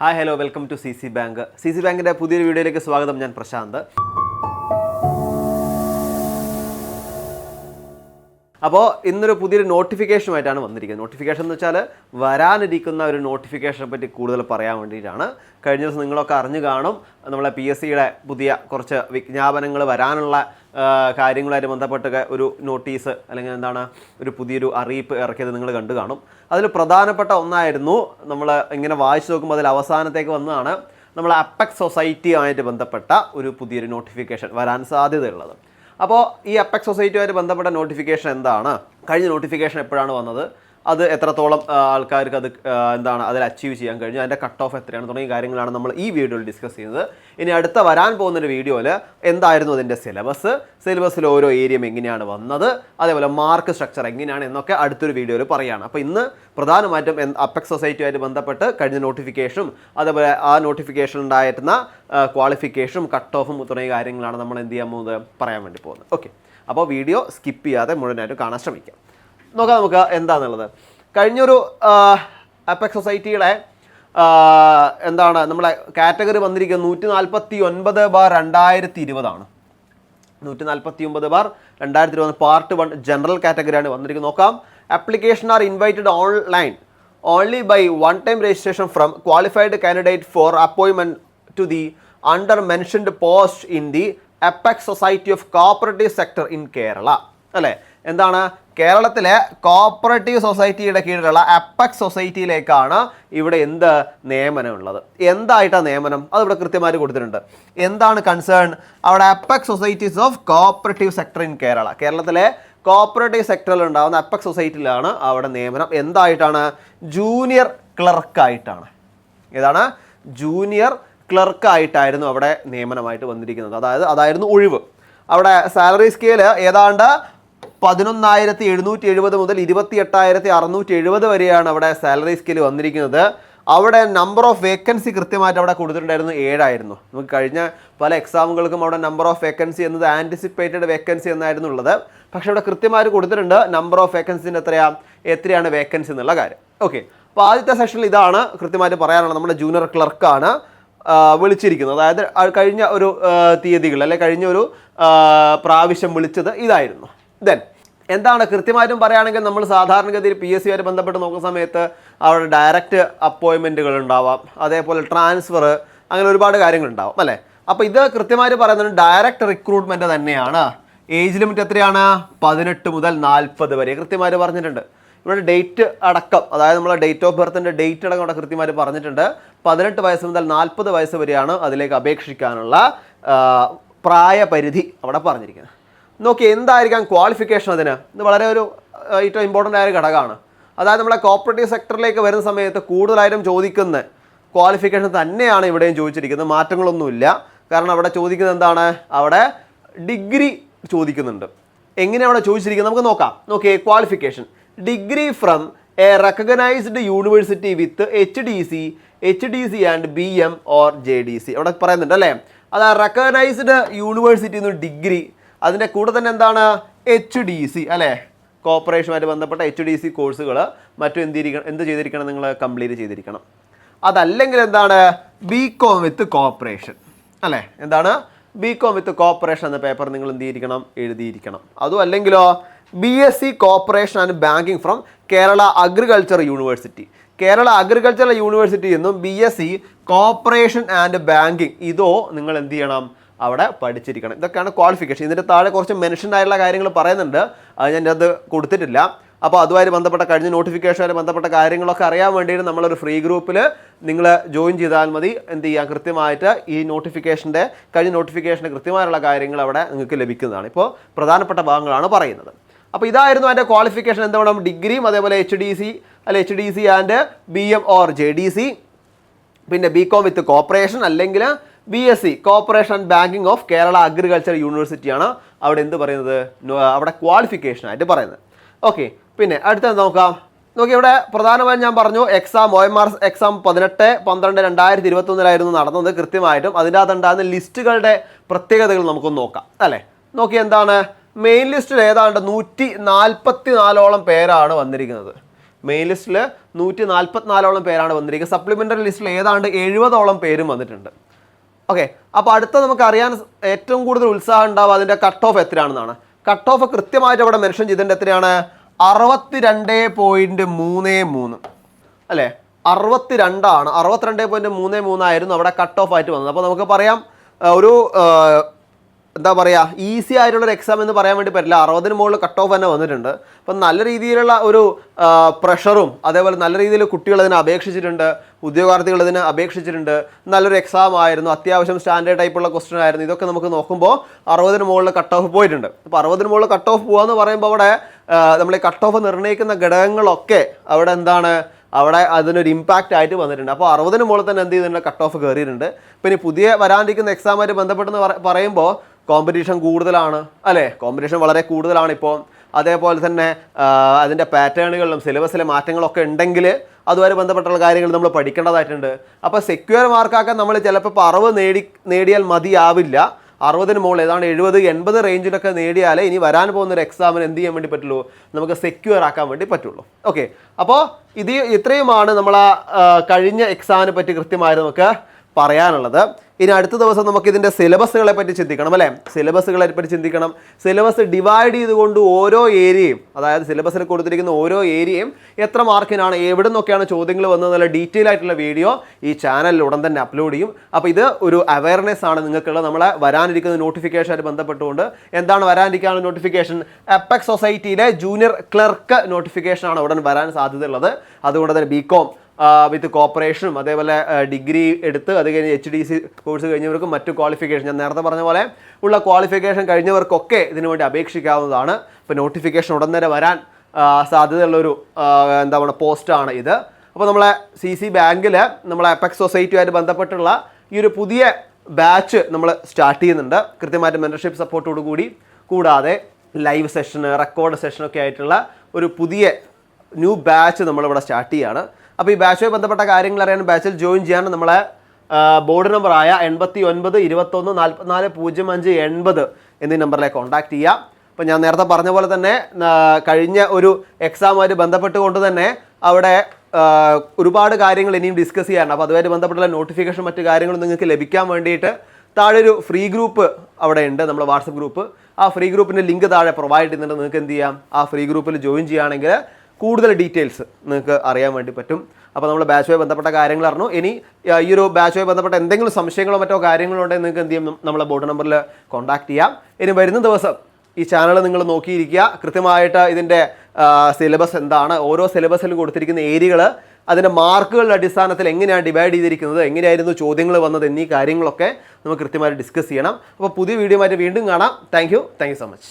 Hi hello welcome to C C bank. C C ബാങ്കിൻ്റെ പുതിയൊരു വീഡിയോയിലേക്ക് സ്വാഗതം. ഞാൻ പ്രശാന്ത്. അപ്പോൾ ഇന്നൊരു പുതിയൊരു നോട്ടിഫിക്കേഷനുമായിട്ടാണ് വന്നിരിക്കുന്നത്. നോട്ടിഫിക്കേഷൻ എന്ന് വെച്ചാൽ വരാനിരിക്കുന്ന ഒരു നോട്ടിഫിക്കേഷനെ പറ്റി കൂടുതൽ പറയാൻ വേണ്ടിയിട്ടാണ്. കഴിഞ്ഞ ദിവസം നിങ്ങളൊക്കെ അറിഞ്ഞു കാണും, നമ്മളെ PSCയുടെ പുതിയ കുറച്ച് വിജ്ഞാപനങ്ങൾ വരാനുള്ള കാര്യങ്ങളുമായിട്ട് ബന്ധപ്പെട്ട് ഒരു നോട്ടീസ് അല്ലെങ്കിൽ എന്താണ് ഒരു പുതിയൊരു അറിയിപ്പ് ഇറക്കിയത് നിങ്ങൾ കണ്ടു കാണും. അതിൽ പ്രധാനപ്പെട്ട ഒന്നായിരുന്നു, നമ്മൾ ഇങ്ങനെ വായിച്ചു നോക്കുമ്പോൾ അതിൽ അവസാനത്തേക്ക് വന്നതാണ് നമ്മൾ അപ്പെക്സ് സൊസൈറ്റിയുമായിട്ട് ബന്ധപ്പെട്ട ഒരു പുതിയൊരു നോട്ടിഫിക്കേഷൻ വരാൻ സാധ്യതയുള്ളത്. അപ്പോൾ ഈ അപ്പെക്സ് സൊസൈറ്റിയുമായിട്ട് ബന്ധപ്പെട്ട നോട്ടിഫിക്കേഷൻ എന്താണ്, കഴിഞ്ഞ നോട്ടിഫിക്കേഷൻ എപ്പോഴാണ് വന്നത്, അത് എത്രത്തോളം ആൾക്കാർക്ക് അത് എന്താണ് അതിൽ അച്ചീവ് ചെയ്യാൻ കഴിഞ്ഞു, അതിൻ്റെ കട്ട് ഓഫ് എത്രയാണ് തുടങ്ങിയ കാര്യങ്ങളാണ് നമ്മൾ ഈ വീഡിയോയിൽ ഡിസ്കസ് ചെയ്യുന്നത്. ഇനി അടുത്ത വരാൻ പോകുന്നൊരു വീഡിയോയിൽ എന്തായിരുന്നു അതിൻ്റെ സിലബസിൽ ഓരോ ഏരിയയും എങ്ങനെയാണ് വന്നത്, അതേപോലെ മാർക്ക് സ്ട്രക്ചർ എങ്ങനെയാണ് എന്നൊക്കെ അടുത്തൊരു വീഡിയോയിൽ പറയുകയാണ്. അപ്പോൾ ഇന്ന് പ്രധാനമായിട്ടും അപ്പെക്സ് സൊസൈറ്റിയുമായിട്ട് ബന്ധപ്പെട്ട് കഴിഞ്ഞ നോട്ടിഫിക്കേഷനും അതേപോലെ ആ നോട്ടിഫിക്കേഷൻ ഉണ്ടായിരുന്ന ക്വാളിഫിക്കേഷനും കട്ട് ഓഫും തുടങ്ങിയ കാര്യങ്ങളാണ് നമ്മൾ എന്ത് ചെയ്യാൻ പോകുന്നത് പറയാൻ വേണ്ടി പോകുന്നത്. ഓക്കെ, അപ്പോൾ വീഡിയോ സ്കിപ്പ് ചെയ്യാതെ മുഴുവനായിട്ട് കാണാൻ ശ്രമിക്കാം. നോക്കാം നമുക്ക് എന്താണെന്നുള്ളത്. കഴിഞ്ഞൊരു അപ്പെക്സ് സൊസൈറ്റിയുടെ എന്താണ് നമ്മളെ കാറ്റഗറി വന്നിരിക്കുന്നത് 149/2020 149/2020 പാർട്ട് 1 ജനറൽ കാറ്റഗറിയാണ് വന്നിരിക്കുന്നത്. നോക്കാം. Application are invited online only by one time registration from qualified candidate for appointment to the undermentioned post in the apex society of cooperative sector in Kerala. അല്ലേ, എന്താണ് കേരളത്തിലെ കോഓപ്പറേറ്റീവ് സൊസൈറ്റിയുടെ കീഴിലുള്ള apex സൊസൈറ്റിയിലേക്കാണ് ഇവിടെ എന്ത് നിയമനം ഉള്ളത്. എന്തായിട്ടാണ് നിയമനം, അതിവിടെ കൃത്യമായിട്ട് കൊടുത്തിട്ടുണ്ട്. എന്താണ് കൺസേൺ, അവിടെ apex societies of cooperative sector in Kerala, കേരളത്തിലെ കോഓപ്പറേറ്റീവ് സെക്ടറിൽ ഉണ്ടാകുന്ന അപ്പെക്സ് സൊസൈറ്റിയിലാണ് അവിടെ നിയമനം. എന്തായിട്ടാണ്, ജൂനിയർ ക്ലർക്കായിട്ടാണ്. ഏതാണ്, ജൂനിയർ ക്ലർക്കായിട്ടായിരുന്നു അവിടെ നിയമനമായിട്ട് വന്നിരിക്കുന്നത്. അതായിരുന്നു ഒഴിവ്. അവിടെ സാലറി സ്കെയിൽ ഏതാണ്ട് 11,770 മുതൽ 28,670 വരെയാണ് അവിടെ സാലറി സ്കെയിൽ വന്നിരിക്കുന്നത്. അവിടെ നമ്പർ ഓഫ് വേക്കൻസി കൃത്യമായിട്ട് അവിടെ കൊടുത്തിട്ടുണ്ടായിരുന്നു 7 നമുക്ക് കഴിഞ്ഞ പല എക്സാമുകൾക്കും അവിടെ നമ്പർ ഓഫ് വേക്കൻസി എന്നത് ആൻറ്റിസിപ്പേറ്റഡ് വേക്കൻസി എന്നായിരുന്നു ഉള്ളത്. പക്ഷേ അവിടെ കൃത്യമായിട്ട് കൊടുത്തിട്ടുണ്ട് നമ്പർ ഓഫ് വേക്കൻസിൻ്റെ എത്രയാണ് വേക്കൻസി എന്നുള്ള കാര്യം. ഓക്കെ, അപ്പോൾ ആദ്യത്തെ സെഷനിൽ ഇതാണ് കൃത്യമായിട്ട് പറയാനുള്ളത്. നമ്മുടെ ജൂനിയർ ക്ലർക്കാണ് വിളിച്ചിരിക്കുന്നത്. അതായത് കഴിഞ്ഞ ഒരു തീയതികൾ അല്ലെ കഴിഞ്ഞ ഒരു പ്രാവശ്യം വിളിച്ചത് ഇതായിരുന്നു. ദെൻ എന്താണ് കൃത്യമായിട്ടും പറയുകയാണെങ്കിൽ നമ്മൾ സാധാരണഗതിയിൽ PSCയുമായിട്ട് ബന്ധപ്പെട്ട് നോക്കുന്ന സമയത്ത് അവിടെ ഡയറക്റ്റ് അപ്പോയിൻമെൻറ്റുകൾ ഉണ്ടാവാം, അതേപോലെ ട്രാൻസ്ഫർ, അങ്ങനെ ഒരുപാട് കാര്യങ്ങളുണ്ടാവും അല്ലേ. അപ്പോൾ ഇത് കൃത്യമായിട്ട് പറയുന്നത് ഡയറക്റ്റ് റിക്രൂട്ട്മെൻറ്റ് തന്നെയാണ്. ഏജ് ലിമിറ്റ് എത്രയാണ്, 18 മുതൽ 40 വരെ കൃത്യമായിട്ട് പറഞ്ഞിട്ടുണ്ട്. ഇവിടെ ഡേറ്റ് അടക്കം, അതായത് നമ്മളെ ഡേറ്റ് ഓഫ് ബർത്തിൻ്റെ ഡേറ്റ് അടക്കം അവിടെ കൃത്യമായിട്ട് പറഞ്ഞിട്ടുണ്ട്. 18 വയസ്സ് മുതൽ 40 വയസ്സ് വരെയാണ് അതിലേക്ക് അപേക്ഷിക്കാനുള്ള പ്രായപരിധി അവിടെ പറഞ്ഞിരിക്കുന്നത്. നോക്കി എന്തായിരിക്കാം ക്വാളിഫിക്കേഷൻ, അതിന് ഇത് വളരെ ഒരു ഏറ്റവും ഇമ്പോർട്ടൻ്റ് ആയ ഘടകമാണ്. അതായത് നമ്മളെ കോപ്പറേറ്റീവ് സെക്ടറിലേക്ക് വരുന്ന സമയത്ത് കൂടുതലായിട്ടും ചോദിക്കുന്ന ക്വാളിഫിക്കേഷൻ തന്നെയാണ് ഇവിടെയും ചോദിച്ചിരിക്കുന്നത്. മാറ്റങ്ങളൊന്നുമില്ല. കാരണം അവിടെ ചോദിക്കുന്നത് എന്താണ്, അവിടെ ഡിഗ്രി ചോദിക്കുന്നുണ്ട്. എങ്ങനെയാണ് അവിടെ ചോദിച്ചിരിക്കുന്നത് നമുക്ക് നോക്കാം. നോക്കിയേ, qualification degree from A recognised university with HDC and BM or JDC അവിടെ പറയുന്നുണ്ട് അല്ലേ. അത് റെക്കഗ്നൈസ്ഡ് യൂണിവേഴ്സിറ്റി എന്ന് ഡിഗ്രി, അതിൻ്റെ കൂടെ തന്നെ എന്താണ് HDC അല്ലേ, കോർപ്പറേഷനുമായിട്ട് ബന്ധപ്പെട്ട HDC കോഴ്സുകൾ മറ്റും എന്ത് ചെയ്തിരിക്കണം, നിങ്ങൾ കംപ്ലീറ്റ് ചെയ്തിരിക്കണം. അതല്ലെങ്കിൽ എന്താണ് BCom വിത്ത് കോർപ്പറേഷൻ അല്ലേ, എന്താണ് BCom വിത്ത് കോർപ്പറേഷൻ എന്ന പേപ്പർ നിങ്ങൾ എന്ത് ചെയ്തിരിക്കണം, എഴുതിയിരിക്കണം. അതും അല്ലെങ്കിലോ BSc corporation and banking from Kerala agriculture university, Kerala agriculture university എന്നും BSc കോർപ്പറേഷൻ ആൻഡ് ബാങ്കിങ് ഇതോ നിങ്ങൾ എന്ത് ചെയ്യണം, അവിടെ പഠിച്ചിരിക്കണം. ഇതൊക്കെയാണ് ക്വാളിഫിക്കേഷൻ. ഇതിൻ്റെ താഴെ കുറച്ച് മെൻഷൻ ആയിട്ടുള്ള കാര്യങ്ങൾ പറയുന്നുണ്ട്, അത് ഞാൻ അത് കൊടുത്തിട്ടില്ല. അപ്പോൾ അതുമായി ബന്ധപ്പെട്ട കഴിഞ്ഞ നോട്ടിഫിക്കേഷനുമായി ബന്ധപ്പെട്ട കാര്യങ്ങളൊക്കെ അറിയാൻ വേണ്ടിയിട്ട് നമ്മളൊരു ഫ്രീ ഗ്രൂപ്പിൽ നിങ്ങൾ ജോയിൻ ചെയ്താൽ മതി. എന്ത് ചെയ്യാം, കൃത്യമായിട്ട് ഈ കഴിഞ്ഞ നോട്ടിഫിക്കേഷൻ്റെ കൃത്യമായുള്ള കാര്യങ്ങൾ അവിടെ നിങ്ങൾക്ക് ലഭിക്കുന്നതാണ്. ഇപ്പോൾ പ്രധാനപ്പെട്ട ഭാഗങ്ങളാണ് പറയുന്നത്. അപ്പോൾ ഇതായിരുന്നു അതിൻ്റെ ക്വാളിഫിക്കേഷൻ. എന്താ വേണം, ഡിഗ്രിയും അതേപോലെ HDC and BM or JDC, പിന്നെ BCom വിത്ത് കോർപ്പറേഷൻ അല്ലെങ്കിൽ BSc corporation and banking of Kerala agriculture യൂണിവേഴ്സിറ്റിയാണ് അവിടെ എന്ത് പറയുന്നത്, അവിടെ ക്വാളിഫിക്കേഷനായിട്ട് പറയുന്നത്. ഓക്കെ, പിന്നെ അടുത്തത് നോക്കാം. ഇവിടെ പ്രധാനമായും ഞാൻ പറഞ്ഞു OMR എക്സാം 18/12/2021 നടന്നത്. കൃത്യമായിട്ടും അതിൻ്റെ അകത്തുണ്ടാകുന്ന ലിസ്റ്റുകളുടെ പ്രത്യേകതകൾ നമുക്കൊന്ന് നോക്കാം അല്ലേ. നോക്കി എന്താണ് മെയിൻ ലിസ്റ്റിൽ ഏതാണ്ട് 144 പേരാണ് വന്നിരിക്കുന്നത്. മെയിൻ ലിസ്റ്റിൽ 144ഓളം പേരാണ് വന്നിരിക്കുന്നത്. സപ്ലിമെൻ്ററി ലിസ്റ്റിൽ ഏതാണ്ട് 70ഓളം പേരും വന്നിട്ടുണ്ട്. ഓക്കെ, അപ്പോൾ അടുത്ത നമുക്ക് ഏറ്റവും കൂടുതൽ ഉത്സാഹം ഉണ്ടാവുക അതിൻ്റെ കട്ട് ഓഫ് എത്രയാണെന്നാണ്. കട്ട് ഓഫ് കൃത്യമായിട്ട് അവിടെ മെൻഷൻ ചെയ്തിട്ടുണ്ട്. എത്രയാണ്? 62.33 അല്ലേ? 62 62.33 ആയിരുന്നു അവിടെ കട്ട് ഓഫ് ആയിട്ട് വന്നത്. അപ്പോൾ നമുക്ക് പറയാം ഒരു എന്താ പറയുക, ഈസി ആയിട്ടുള്ളൊരു എക്സാം എന്ന് പറയാൻ വേണ്ടി പറ്റില്ല. 60-ന് മുകളിൽ കട്ട് ഓഫ് തന്നെ വന്നിട്ടുണ്ട്. അപ്പം നല്ല രീതിയിലുള്ള ഒരു പ്രഷറും അതേപോലെ നല്ല രീതിയിൽ കുട്ടികൾ ഇതിനെ അപേക്ഷിച്ചിട്ടുണ്ട്, ഉദ്യോഗാർത്ഥികൾ ഇതിനെ അപേക്ഷിച്ചിട്ടുണ്ട്. നല്ലൊരു എക്സാം ആയിരുന്നു, അത്യാവശ്യം സ്റ്റാൻഡേർഡ് ടൈപ്പുള്ള ക്വസ്റ്റ്യൻ ആയിരുന്നു. ഇതൊക്കെ നമുക്ക് നോക്കുമ്പോൾ 60-ന് മുകളിൽ കട്ട് ഓഫ് പോയിട്ടുണ്ട്. അപ്പോൾ 60-ന് മുകളിൽ കട്ട് ഓഫ് പോകുകയെന്ന് പറയുമ്പോൾ അവിടെ നമ്മൾ ഈ കട്ട് ഓഫ് നിർണ്ണയിക്കുന്ന ഘടകങ്ങളൊക്കെ അവിടെ എന്താണ്, അവിടെ അതിനൊരു ഇമ്പാക്റ്റ് ആയിട്ട് വന്നിട്ടുണ്ട്. അപ്പോൾ 60-ന് മുകളിൽ തന്നെ എന്ത് ചെയ്തിട്ടുണ്ട്, കട്ട് ഓഫ് കയറിയിട്ടുണ്ട്. പിന്നെ പുതിയ വരാനിരിക്കുന്ന എക്സാമായിട്ട് ബന്ധപ്പെട്ടെന്ന് പറയുമ്പോൾ കോമ്പറ്റീഷൻ കൂടുതലാണ് അല്ലേ? കോമ്പറ്റീഷൻ വളരെ കൂടുതലാണ് ഇപ്പോൾ. അതേപോലെ തന്നെ അതിൻ്റെ പാറ്റേണുകളിലും സിലബസിലെ മാറ്റങ്ങളൊക്കെ ഉണ്ടെങ്കിൽ അതുമായി ബന്ധപ്പെട്ടുള്ള കാര്യങ്ങൾ നമ്മൾ പഠിക്കേണ്ടതായിട്ടുണ്ട്. അപ്പോൾ സെക്യൂർ മാർക്കാക്കാൻ നമ്മൾ ചിലപ്പോൾ ഇപ്പോൾ 60 നേടിയാൽ മതിയാവില്ല. 60-ന് മുകളിൽ ഏതാണ്ട് 70-80 റേഞ്ചിലൊക്കെ നേടിയാലേ ഇനി വരാൻ പോകുന്നൊരു എക്സാമിന് എന്ത് ചെയ്യാൻ വേണ്ടി പറ്റുള്ളൂ, നമുക്ക് സെക്യൂർ ആക്കാൻ വേണ്ടി പറ്റുള്ളൂ. ഓക്കെ, അപ്പോൾ ഇത്രയുമാണ് നമ്മൾ കഴിഞ്ഞ എക്സാമിനെ പറ്റി കൃത്യമായി നമുക്ക് പറയാനുള്ളത്. ഇനി അടുത്ത ദിവസം നമുക്ക് ഇതിൻ്റെ സിലബസുകളെ പറ്റി ചിന്തിക്കണം അല്ലേ? സിലബസുകളെ പറ്റി ചിന്തിക്കണം. സിലബസ് ഡിവൈഡ് ചെയ്തുകൊണ്ട് ഓരോ ഏരിയയും, അതായത് സിലബസിൽ കൊടുത്തിരിക്കുന്ന ഓരോ ഏരിയയും എത്ര മാർക്കിനാണ്, എവിടെ നിന്നൊക്കെയാണ് ചോദ്യങ്ങൾ വന്നത് എന്നുള്ള ഡീറ്റെയിൽ ആയിട്ടുള്ള വീഡിയോ ഈ ചാനലിൽ ഉടൻ തന്നെ അപ്ലോഡ് ചെയ്യും. അപ്പോൾ ഇത് ഒരു അവയർനെസ് ആണ് നിങ്ങൾക്കുള്ള നമ്മളെ വരാനിരിക്കുന്ന നോട്ടിഫിക്കേഷനായിട്ട് ബന്ധപ്പെട്ടുകൊണ്ട്. എന്താണ് വരാനിരിക്കാനുള്ള നോട്ടിഫിക്കേഷൻ? അപ്പെക്സ് സൊസൈറ്റിയിലെ ജൂനിയർ ക്ലർക്ക് നോട്ടിഫിക്കേഷനാണ് ഉടൻ വരാൻ സാധ്യതയുള്ളത്. അതുകൊണ്ട് തന്നെ ബികോം വിത്ത് കോപ്പറേഷനും അതേപോലെ ഡിഗ്രി എടുത്ത് അത് കഴിഞ്ഞ് HDC കോഴ്സ് കഴിഞ്ഞവർക്കും മറ്റു ക്വാളിഫിക്കേഷൻ, ഞാൻ നേരത്തെ പറഞ്ഞ പോലെ ഉള്ള ക്വാളിഫിക്കേഷൻ കഴിഞ്ഞവർക്കൊക്കെ ഇതിനു വേണ്ടി അപേക്ഷിക്കാവുന്നതാണ്. ഇപ്പോൾ നോട്ടിഫിക്കേഷൻ ഉടൻ തന്നെ വരാൻ സാധ്യതയുള്ളൊരു എന്താ പറയുക പോസ്റ്റാണ് ഇത്. അപ്പോൾ നമ്മളെ CC ബാങ്കിൽ നമ്മളെ അപ്പെക്സ് സൊസൈറ്റിയുമായിട്ട് ബന്ധപ്പെട്ടുള്ള ഈ ഒരു പുതിയ ബാച്ച് നമ്മൾ സ്റ്റാർട്ട് ചെയ്യുന്നുണ്ട്, കൃത്യമായിട്ട് മെൻറ്റർഷിപ്പ് സപ്പോർട്ടോട് കൂടി. കൂടാതെ ലൈവ് സെഷന്, റെക്കോർഡ് സെഷനൊക്കെ ആയിട്ടുള്ള ഒരു പുതിയ ന്യൂ ബാച്ച് നമ്മളിവിടെ സ്റ്റാർട്ട് ചെയ്യുകയാണ്. അപ്പോൾ ഈ ബാച്ചുമായി ബന്ധപ്പെട്ട കാര്യങ്ങൾ അറിയാൻ ബാച്ചിൽ ജോയിൻ ചെയ്യാൻ നമ്മളെ ബോർഡ് നമ്പറായ 89 21 44 05 80 എന്നീ നമ്പറിലേക്ക് കോൺടാക്ട് ചെയ്യാം. അപ്പോൾ ഞാൻ നേരത്തെ പറഞ്ഞ പോലെ തന്നെ കഴിഞ്ഞ ഒരു എക്സാമുമായിട്ട് ബന്ധപ്പെട്ടുകൊണ്ട് തന്നെ അവിടെ ഒരുപാട് കാര്യങ്ങൾ ഇനിയും ഡിസ്കസ് ചെയ്യാറുണ്ട്. അപ്പോൾ അതുമായിട്ട് ബന്ധപ്പെട്ടുള്ള നോട്ടിഫിക്കേഷൻ മറ്റു കാര്യങ്ങളും നിങ്ങൾക്ക് ലഭിക്കാൻ വേണ്ടിയിട്ട് താഴെ ഒരു ഫ്രീ ഗ്രൂപ്പ് അവിടെ ഉണ്ട്, നമ്മുടെ വാട്സപ്പ് ഗ്രൂപ്പ്. ആ ഫ്രീ ഗ്രൂപ്പിൻ്റെ ലിങ്ക് താഴെ പ്രൊവൈഡ് ചെയ്യുന്നുണ്ട്. നിങ്ങൾക്ക് എന്ത് ചെയ്യാം, ആ ഫ്രീ ഗ്രൂപ്പിൽ ജോയിൻ ചെയ്യുകയാണെങ്കിൽ കൂടുതൽ ഡീറ്റെയിൽസ് നിങ്ങൾക്ക് അറിയാൻ വേണ്ടി പറ്റും. അപ്പോൾ നമ്മൾ ബാച്ചുമായി ബന്ധപ്പെട്ട കാര്യങ്ങൾ അറിഞ്ഞു. ഇനി ഈ ഒരു ബാച്ചുമായി ബന്ധപ്പെട്ട എന്തെങ്കിലും സംശയങ്ങളോ മറ്റോ കാര്യങ്ങളോ ഉണ്ടെങ്കിൽ നിങ്ങൾക്ക് എന്ത് ചെയ്യും, നമ്മളെ ബോർഡ് നമ്പറിൽ കോൺടാക്ട് ചെയ്യാം. ഇനി വരുന്ന ദിവസം ഈ ചാനൽ നിങ്ങൾ നോക്കിയിരിക്കുക, കൃത്യമായിട്ട് ഇതിൻ്റെ സിലബസ് എന്താണ്, ഓരോ സിലബസിലും കൊടുത്തിരിക്കുന്ന ഏരിയകൾ, അതിൻ്റെ മാർക്കുകളുടെ അടിസ്ഥാനത്തിൽ എങ്ങനെയാണ് ഡിവൈഡ് ചെയ്തിരിക്കുന്നത്, എങ്ങനെയായിരുന്നു ചോദ്യങ്ങൾ വന്നത് എന്നീ കാര്യങ്ങളൊക്കെ നമുക്ക് കൃത്യമായിട്ട് ഡിസ്കസ് ചെയ്യണം. അപ്പോൾ പുതിയ വീഡിയോ ആയിട്ട് വീണ്ടും കാണാം. Thank you so much.